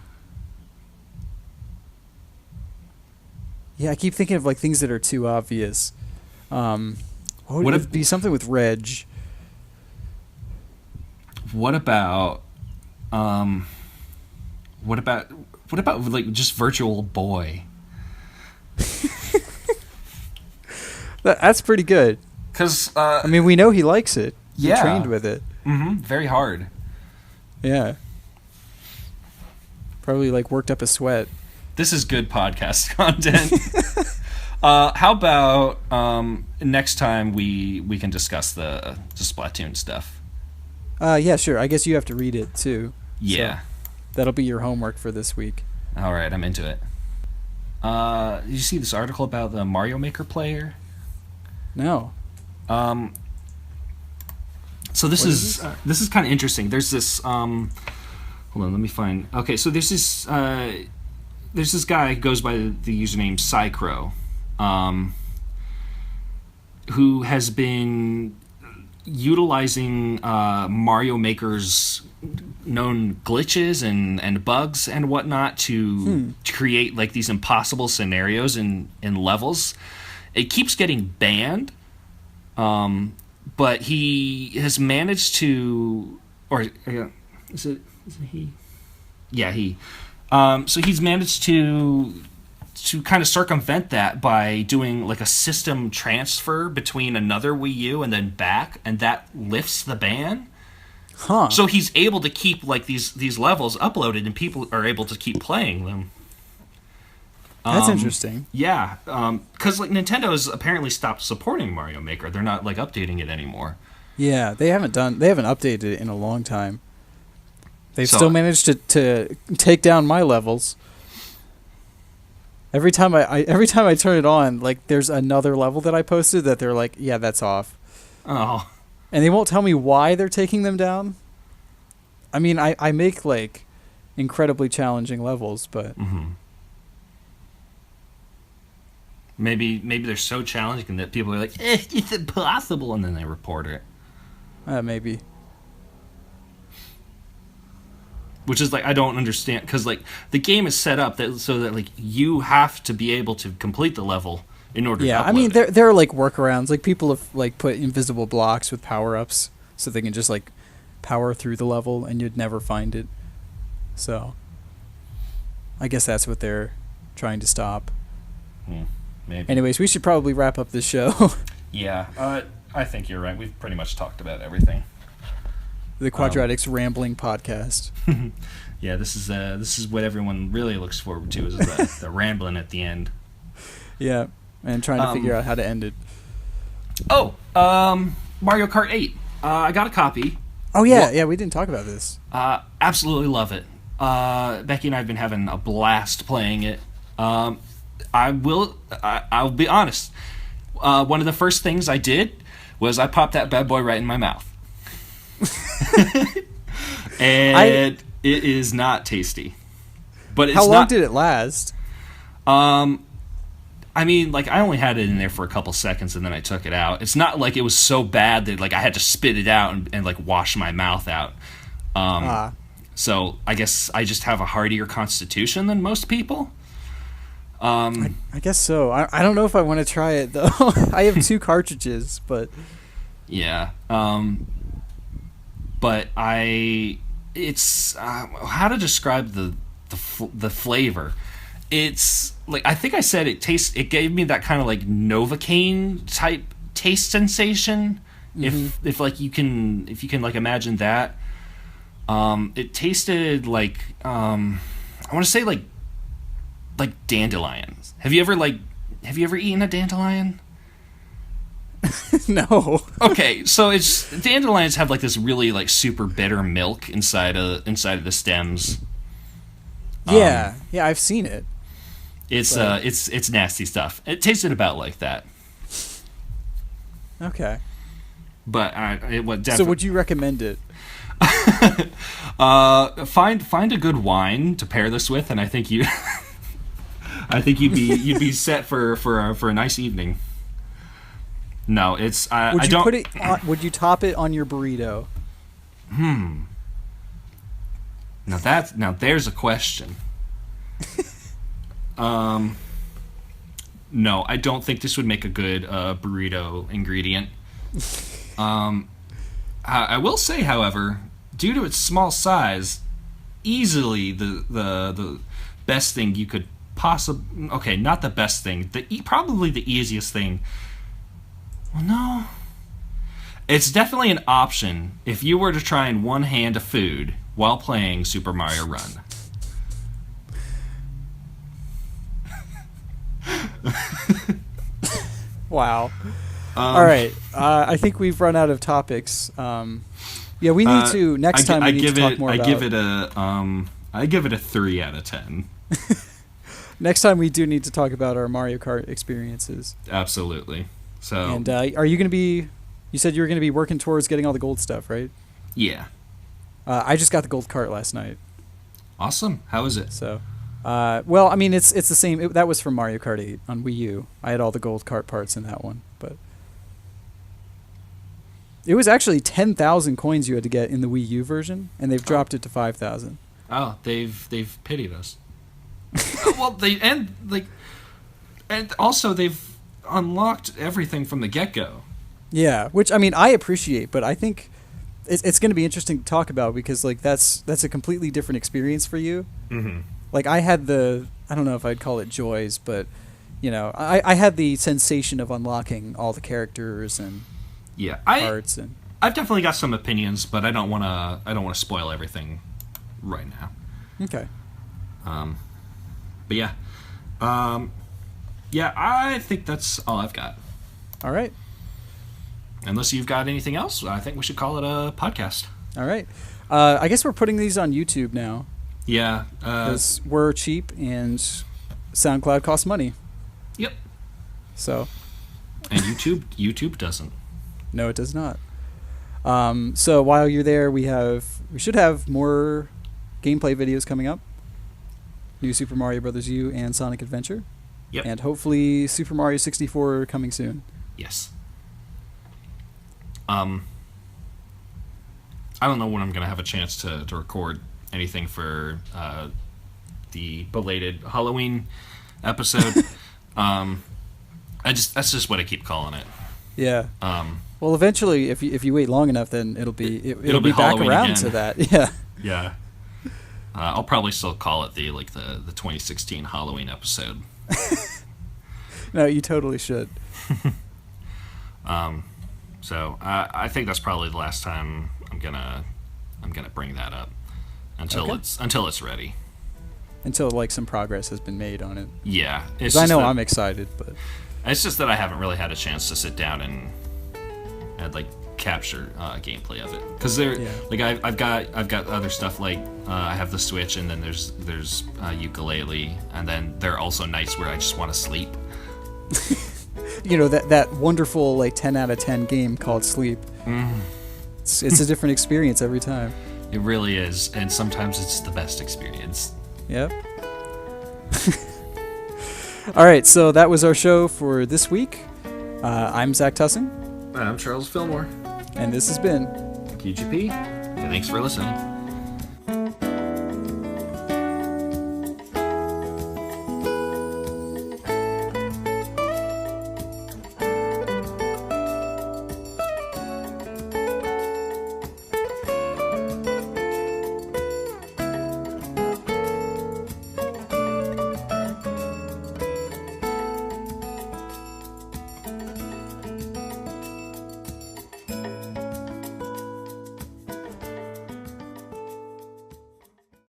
Yeah, I keep thinking of like things that are too obvious. What would it be? Something with Reg. What about like just Virtual Boy? That's pretty good. Because I mean, we know he likes it. Yeah. He trained with it. Mm-hmm. Very hard. Yeah. Probably like worked up a sweat. This is good podcast content. How about next time we can discuss the Splatoon stuff? Yeah, sure. I guess you have to read it too. Yeah. So that'll be your homework for this week. All right, I'm into it. Did you see this article about the Mario Maker player? No. So this is kind of interesting. There's this hold on, let me find. Okay, so there's this guy who goes by the username Psycro, who has been utilizing Mario Maker's known glitches and bugs and whatnot to create like these impossible scenarios in levels. It keeps getting banned, but he has managed to, or is it he? Yeah, he. So he's managed to kind of circumvent that by doing like a system transfer between another Wii U and then back, and that lifts the ban. Huh. So he's able to keep like these levels uploaded, and people are able to keep playing them. That's interesting. Yeah, because like Nintendo's apparently stopped supporting Mario Maker. They're not like updating it anymore. Yeah, they haven't updated it in a long time. They've still managed to take down my levels. Every time I turn it on, like there's another level that I posted that they're like, yeah, that's off. Oh. And they won't tell me why they're taking them down. I mean, I make like incredibly challenging levels, but maybe they're so challenging that people are like, it's impossible, and then they report it. Maybe. Which is like, I don't understand, because like the game is set up so that like you have to be able to complete the level in order Yeah, to upload I mean, it. there are like workarounds. Like people have like put invisible blocks with power ups, so they can just like power through the level, and you'd never find it. So, I guess that's what they're trying to stop. Maybe. Anyways, we should probably wrap up this show. Yeah, I think you're right. We've pretty much talked about everything. The Quadratics Rambling Podcast. Yeah, this is what everyone really looks forward to, is the rambling at the end. Yeah, and trying to figure out how to end it. Oh, Mario Kart 8. I got a copy. Oh yeah, we didn't talk about this. Absolutely love it. Becky and I have been having a blast playing it. I'll be honest. One of the first things I did was I popped that bad boy right in my mouth. And it is not tasty. But it's how long did it last? I mean, like, I only had it in there for a couple seconds and then I took it out. It's not like it was so bad that, like, I had to spit it out and like, wash my mouth out. So I guess I just have a hardier constitution than most people. I guess so. I don't know if I want to try it, though. I have 2 cartridges, but... Yeah. But it's... how to describe the flavor? It's like, I think I said it gave me that kind of like Novocaine type taste sensation. Mm-hmm. If you can like imagine that. It tasted like I want to say like dandelions. Have you ever eaten a dandelion? No. Okay, so it's dandelions have like this really like super bitter milk inside of the stems. Yeah, I've seen it. It's nasty stuff. It tasted about like that. Okay. But it was definitely. So would you recommend it? Find a good wine to pair this with, and I think you'd be set for a nice evening. No, it's would you top it on your burrito? Now there's a question. No, I don't think this would make a good burrito ingredient. I will say, however, due to its small size, easily the best thing you could possibly... Okay, not the best thing. Probably the easiest thing. Well, no. It's definitely an option if you were to try and one-hand a food while playing Super Mario Run. Wow. All right. I think we've run out of topics. Yeah, we need to next time. We need to talk more about. I give it a 3 out of 10. Next time we do need to talk about our Mario Kart experiences. Absolutely. So. And are you going to be? You said you were going to be working towards getting all the gold stuff, right? Yeah. I just got the gold cart last night. Awesome. How is it? So. Well, I mean, it's the same. That was from Mario Kart 8 on Wii U. I had all the gold cart parts in that one, but it was actually 10,000 coins you had to get in the Wii U version, and they've dropped it to 5,000. Oh, they've pitied us. Well, and also they've unlocked everything from the get-go. Yeah, which I mean I appreciate, but I think it's going to be interesting to talk about because like that's a completely different experience for you. Mm-hmm. Like I had I don't know if I'd call it joys, but you know, I had the sensation of unlocking all the characters and parts and I've definitely got some opinions, but I don't want to spoil everything right now. Okay. But yeah. Yeah, I think that's all I've got. All right. Unless you've got anything else, I think we should call it a podcast. All right. I guess we're putting these on YouTube now. Yeah. Because we're cheap and SoundCloud costs money. Yep. So. And YouTube doesn't. No, it does not. So while you're there, we should have more gameplay videos coming up. New Super Mario Bros. U and Sonic Adventure. Yep. And hopefully Super Mario 64 coming soon. Yes. I don't know when I'm going to have a chance to record anything for the belated Halloween episode. That's just what I keep calling it. Yeah. Well, eventually, if you wait long enough, then it'll be back Halloween around again. to that. Yeah. Yeah. I'll probably still call it the 2016 Halloween episode. No, you totally should. So I think that's probably the last time I'm gonna bring that up until it's ready. Until like some progress has been made on it. Yeah, Because I know I'm excited, but it's just that I haven't really had a chance to sit down and like capture gameplay of it. Because like I've got other stuff, like I have the Switch, and then there's ukulele, and then there are also nights where I just want to sleep. you know, that wonderful like 10 out of 10 game called Sleep. It's a different experience every time. It really is, and sometimes it's the best experience. Yep. All right, so that was our show for this week. I'm Zach Tussing. I'm Charles Fillmore. And this has been QGP. Thanks for listening.